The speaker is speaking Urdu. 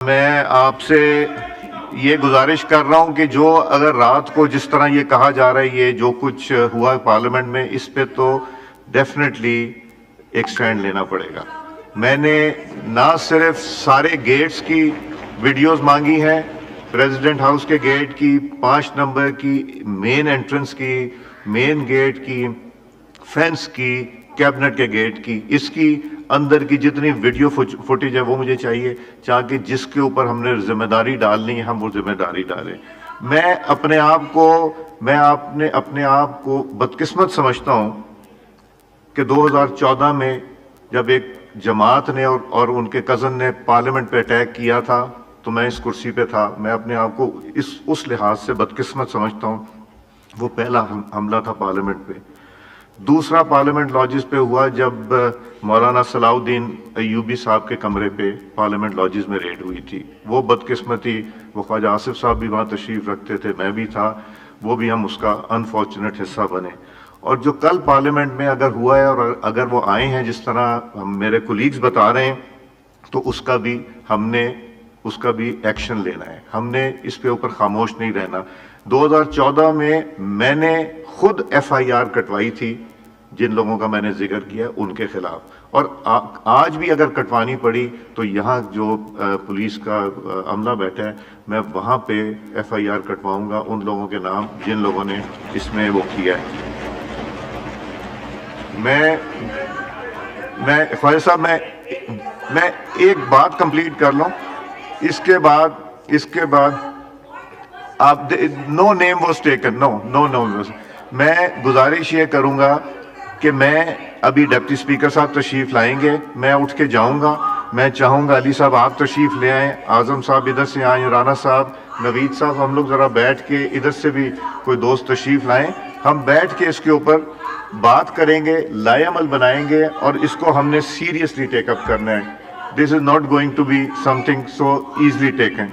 میں آپ سے یہ گزارش کر رہا ہوں کہ جو اگر رات کو جس طرح یہ کہا جا رہا ہے یہ جو کچھ ہوا پارلیمنٹ میں اس پہ تو ڈیفینیٹلی ایک سٹینڈ لینا پڑے گا. میں نے نہ صرف سارے گیٹس کی ویڈیوز مانگی ہیں، پریزیڈنٹ ہاؤس کے گیٹ کی، 5 نمبر کی، مین انٹرنس کی، مین گیٹ کی، فینس کی، کیبنٹ کے گیٹ کی، اس کی اندر کی جتنی ویڈیو فوٹیج ہے وہ مجھے چاہیے کہ جس کے اوپر ہم نے ذمہ داری ڈالنی ہے ہم وہ ذمہ داری ڈالیں. میں اپنے آپ کو بدقسمت سمجھتا ہوں کہ 2014 میں جب ایک جماعت نے اور ان کے کزن نے پارلیمنٹ پہ اٹیک کیا تھا تو میں اس کرسی پہ تھا. میں اپنے آپ کو اس لحاظ سے بدقسمت سمجھتا ہوں. وہ پہلا حملہ تھا پارلیمنٹ پہ. دوسرا پارلیمنٹ لاجز پہ ہوا جب مولانا صلاح الدین ایوبی صاحب کے کمرے پہ پارلیمنٹ لاجز میں ریڈ ہوئی تھی. وہ بدقسمتی وہ خواجہ آصف صاحب بھی وہاں تشریف رکھتے تھے، میں بھی تھا، وہ بھی ہم اس کا انفارچونیٹ حصہ بنے. اور جو کل پارلیمنٹ میں اگر ہوا ہے اور اگر وہ آئے ہیں جس طرح میرے کولیگز بتا رہے ہیں تو اس کا بھی ایکشن لینا ہے. ہم نے اس پہ اوپر خاموش نہیں رہنا. 2014 میں نے خود FIR کٹوائی تھی جن لوگوں کا میں نے ذکر کیا ان کے خلاف، اور آج بھی اگر کٹوانی پڑی تو یہاں جو پولیس کا عملہ بیٹھا ہے میں وہاں پہ FIR کٹواؤں گا ان لوگوں کے نام جن لوگوں نے اس میں وہ کیا ہے. میں خواجہ صاحب میں ایک بات کمپلیٹ کر لوں، اس کے بعد آپ نو نیم واز ٹیکن، نو. میں گزارش یہ کروں گا کہ میں ابھی ڈپٹی اسپیکر صاحب تشریف لائیں گے، میں اٹھ کے جاؤں گا. میں چاہوں گا علی صاحب آپ تشریف لے آئیں، اعظم صاحب ادھر سے آئیں، رانا صاحب، نوید صاحب، ہم لوگ ذرا بیٹھ کے ادھر سے بھی کوئی دوست تشریف لائیں. ہم بیٹھ کے اس کے اوپر بات کریں گے، لائے عمل بنائیں گے اور اس کو ہم نے سیریسلی ٹیک اپ کرنا ہے. This is not going to be something so easily taken.